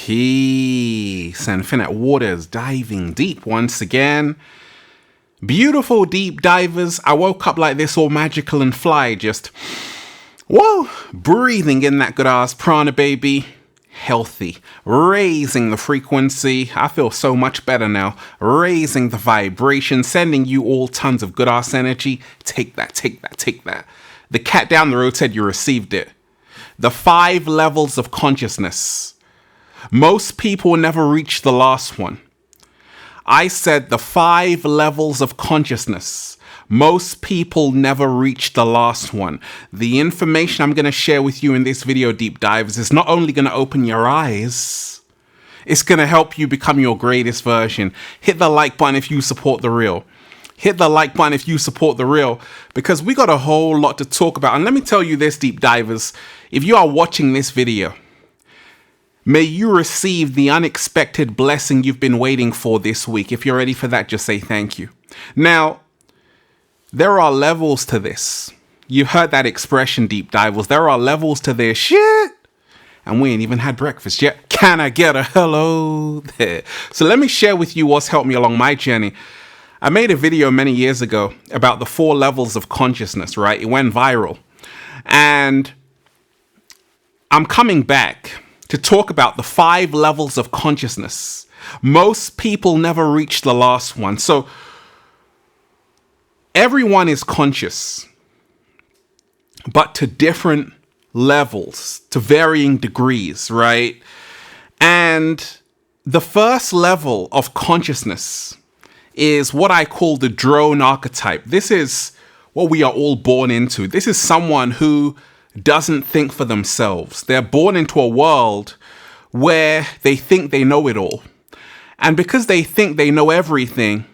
Peace, infinite waters, diving deep once again. Beautiful deep divers. I woke up like this, all magical and fly, just, whoa, breathing in that good ass prana, baby. Healthy, raising the frequency. I feel so much better now. Raising the vibration, sending you all tons of good ass energy. Take that, take that, take that. The cat down the road said you received it. The 5 levels of consciousness. Most people never reach the last one. I said the 5 levels of consciousness. Most people never reach the last one. The information I'm going to share with you in this video, deep divers, is not only going to open your eyes, it's going to help you become your greatest version. Hit the like button if you support the real. Hit the like button if you support the real, because we got a whole lot to talk about. And let me tell you this, deep divers, if you are watching this video, may you receive the unexpected blessing you've been waiting for this week. If you're ready for that, just say thank you. Now, there are levels to this. You heard that expression, deep divers. There are levels to this shit. And we ain't even had breakfast yet. Can I get a hello there? So let me share with you what's helped me along my journey. I made a video many years ago about the 4 levels of consciousness, right? It went viral. And I'm coming back to talk about the 5 levels of consciousness. Most people never reach the last one. So everyone is conscious, but to different levels, to varying degrees, right? And the first level of consciousness is what I call the drone archetype. This is what we are all born into. This is someone who doesn't think for themselves. They're born into a world where they think they know it all. And because they think they know everything,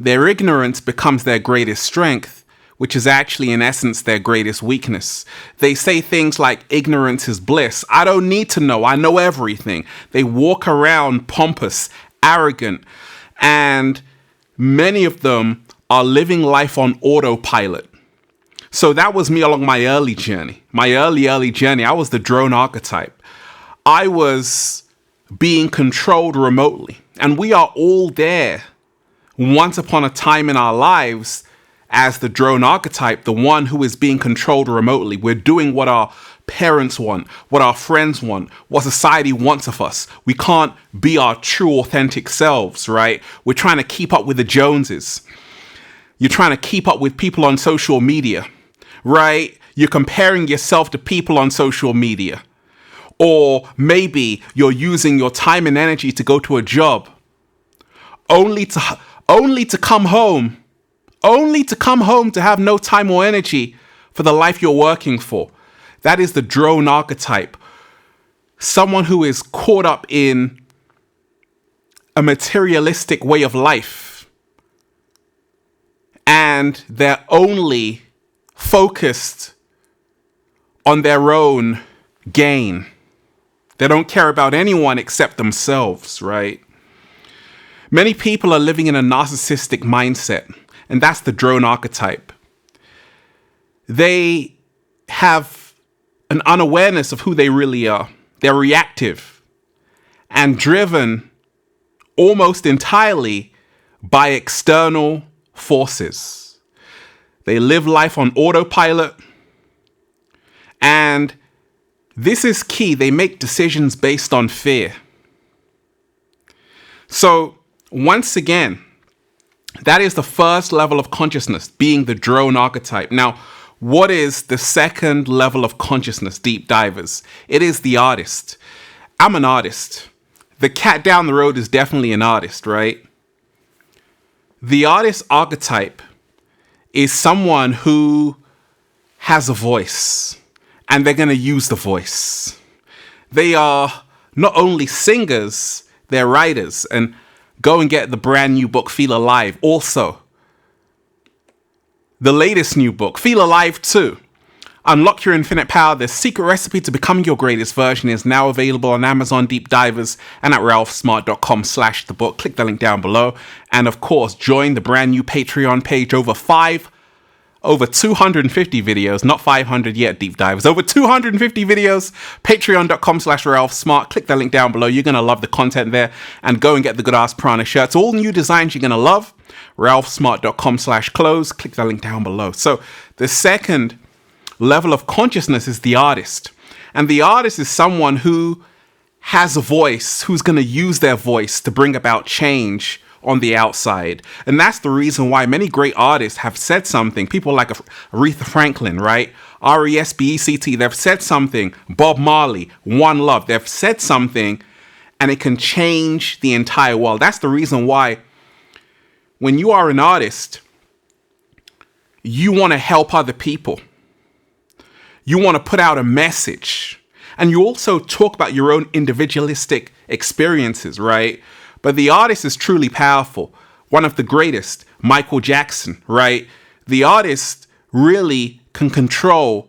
their ignorance becomes their greatest strength, which is actually in essence their greatest weakness. They say things like ignorance is bliss. I don't need to know. I know everything. They walk around pompous, arrogant, and many of them are living life on autopilot. So that was me along my early journey. My early journey, I was the drone archetype. I was being controlled remotely. And we are all there once upon a time in our lives as the drone archetype, the one who is being controlled remotely. We're doing what our parents want, what our friends want, what society wants of us. We can't be our true, authentic selves, right? We're trying to keep up with the Joneses. You're trying to keep up with people on social media, right? You're comparing yourself to people on social media. Or maybe you're using your time and energy to go to a job only to come home to have no time or energy for the life you're working for. That is the drone archetype. Someone who is caught up in a materialistic way of life. And they're only focused on their own gain. They don't care about anyone except themselves, right? Many people are living in a narcissistic mindset, and that's the drone archetype. They have an unawareness of who they really are. They're reactive and driven almost entirely by external forces. They live life on autopilot, and this is key. They make decisions based on fear. So once again, that is the first level of consciousness, being the drone archetype. Now, what is the second level of consciousness, deep divers? It is the artist. I'm an artist. The cat down the road is definitely an artist, right? The artist archetype is someone who has a voice, and they're going to use the voice. They are not only singers, they're writers. And go and get the brand new book, Feel Alive. Also, the latest new book, Feel Alive 2. Unlock your infinite power. The secret recipe to becoming your greatest version is now available on Amazon Deep Divers and at ralphsmart.com/the book. Click the link down below. And of course, join the brand new Patreon page. over 250 videos, not 500 yet, deep divers, over 250 videos, patreon.com/RalphSmart. Click the link down below. You're going to love the content there, and go and get the Good Ass Prana shirts. All new designs you're going to love. RalphSmart.com/clothes. Click the link down below. So the second level of consciousness is the artist. And the artist is someone who has a voice, who's going to use their voice to bring about change on the outside. And that's the reason why many great artists have said something. People like Aretha Franklin, right? RESPECT, they've said something. Bob Marley, One Love, they've said something, and it can change the entire world. That's the reason why when you are an artist, you want to help other people. You want to put out a message. And you also talk about your own individualistic experiences, right? But the artist is truly powerful. One of the greatest, Michael Jackson, right? The artist really can control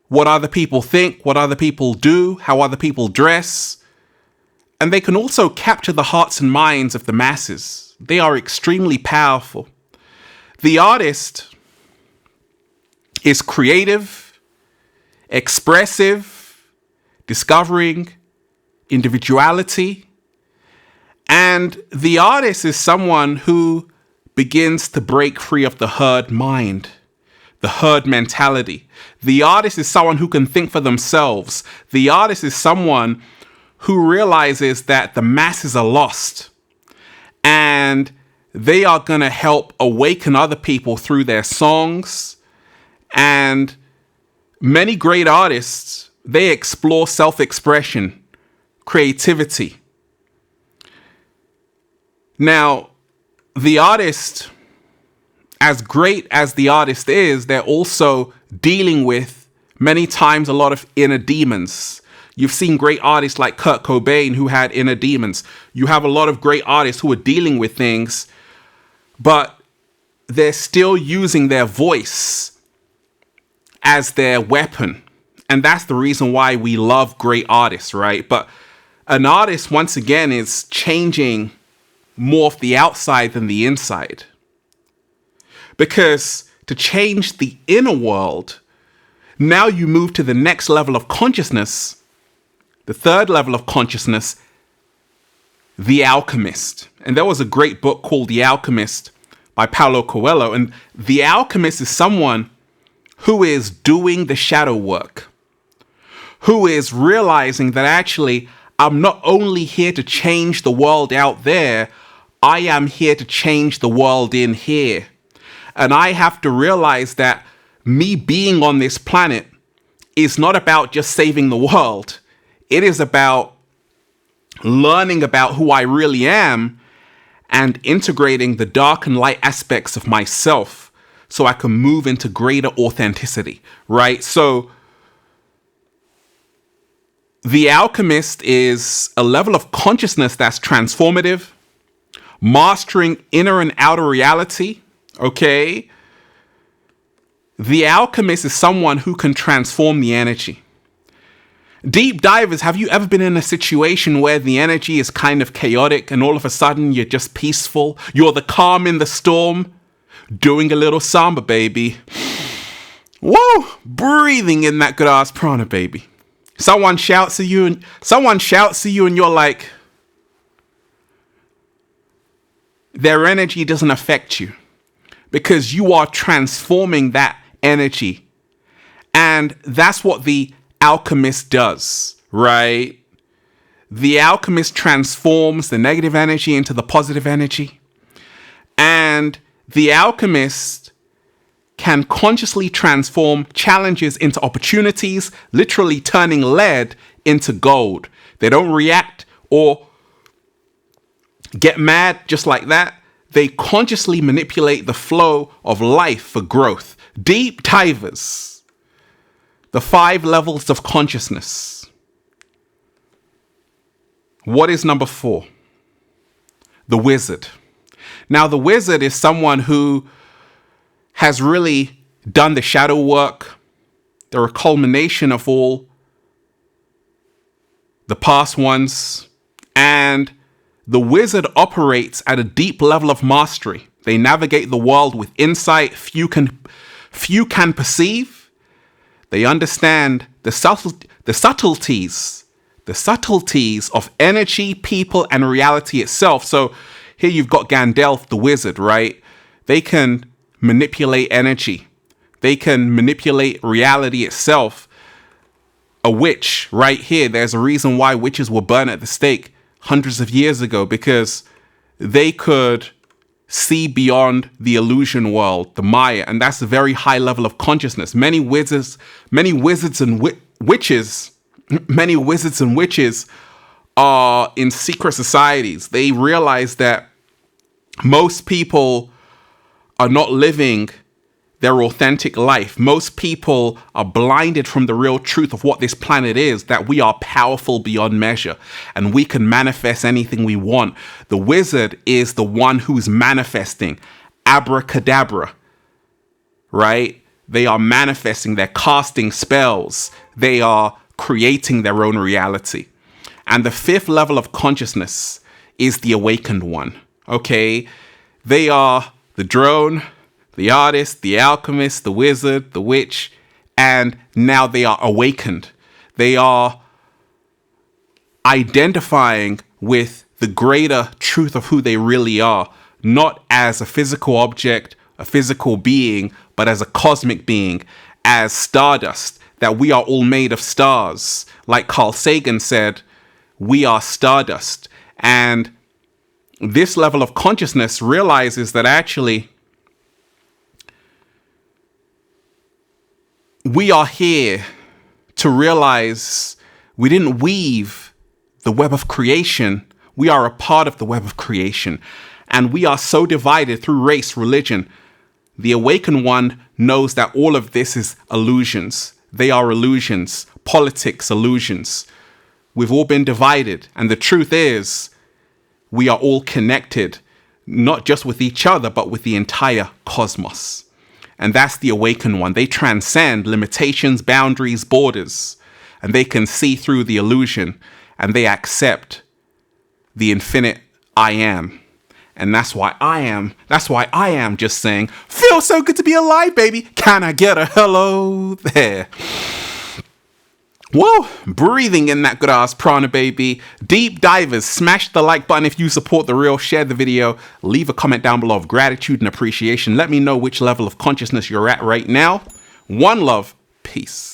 what other people think, what other people do, how other people dress. And they can also capture the hearts and minds of the masses. They are extremely powerful. The artist is creative, expressive, discovering individuality. And the artist is someone who begins to break free of the herd mind, the herd mentality. The artist is someone who can think for themselves. The artist is someone who realizes that the masses are lost, and they are going to help awaken other people through their songs. And many great artists, they explore self-expression, creativity. Now, the artist, as great as the artist is, they're also dealing with many times a lot of inner demons. You've seen great artists like Kurt Cobain who had inner demons. You have a lot of great artists who are dealing with things, but they're still using their voice as their weapon. And that's the reason why we love great artists, right? But an artist, once again, is changing more of the outside than the inside. Because to change the inner world, now you move to the next level of consciousness, the third level of consciousness, the alchemist. And there was a great book called The Alchemist by Paulo Coelho. And the alchemist is someone who is doing the shadow work, who is realizing that actually, I'm not only here to change the world out there, I am here to change the world in here. And I have to realize that me being on this planet is not about just saving the world. It is about learning about who I really am and integrating the dark and light aspects of myself so I can move into greater authenticity, right? So the alchemist is a level of consciousness that's transformative, mastering inner and outer reality, okay? The alchemist is someone who can transform the energy. Deep divers, have you ever been in a situation where the energy is kind of chaotic and all of a sudden you're just peaceful? You're the calm in the storm, doing a little samba, baby. Whoa! Breathing in that good ass prana, baby. Someone shouts at you and you're like, their energy doesn't affect you because you are transforming that energy. And that's what the alchemist does, right? The alchemist transforms the negative energy into the positive energy. And the alchemist can consciously transform challenges into opportunities, literally turning lead into gold. They don't react or get mad just like that. They consciously manipulate the flow of life for growth. Deep divers, the 5 levels of consciousness. What is number 4? The wizard. Now, the wizard is someone who has really done the shadow work. They're a culmination of all the past ones. And the wizard operates at a deep level of mastery. They navigate the world with insight few can perceive. They understand the subtleties of energy, people, and reality itself. So here you've got Gandalf, the wizard, right? They can manipulate energy. They can manipulate reality itself. A witch, right here, there's a reason why witches were burned at the stake hundreds of years ago, because they could see beyond the illusion world, the Maya, and that's a very high level of consciousness. Many wizards and witches are in secret societies. They realize that most people are not living their authentic life. Most people are blinded from the real truth of what this planet is, that we are powerful beyond measure and we can manifest anything we want. The wizard is the one who's manifesting. Abracadabra, right? They are manifesting, they're casting spells, they are creating their own reality. And the fifth level of consciousness is the awakened one, okay? They are the drone, the artist, the alchemist, the wizard, the witch, and now they are awakened. They are identifying with the greater truth of who they really are, not as a physical object, a physical being, but as a cosmic being, as stardust, that we are all made of stars. Like Carl Sagan said, we are stardust. And this level of consciousness realizes that actually we are here to realize we didn't weave the web of creation. We are a part of the web of creation. And we are so divided through race, religion. The awakened one knows that all of this is illusions. They are illusions. Politics, illusions. We've all been divided. And the truth is, we are all connected, not just with each other, but with the entire cosmos. And that's the awakened one. They transcend limitations, boundaries, borders, and they can see through the illusion, and they accept the infinite I am. And that's why I am just saying, feels so good to be alive, baby. Can I get a hello there? Whoa, breathing in that good ass prana, baby. Deep divers, smash the like button if you support the real, share the video, leave a comment down below of gratitude and appreciation. Let me know which level of consciousness you're at right now. One love, peace.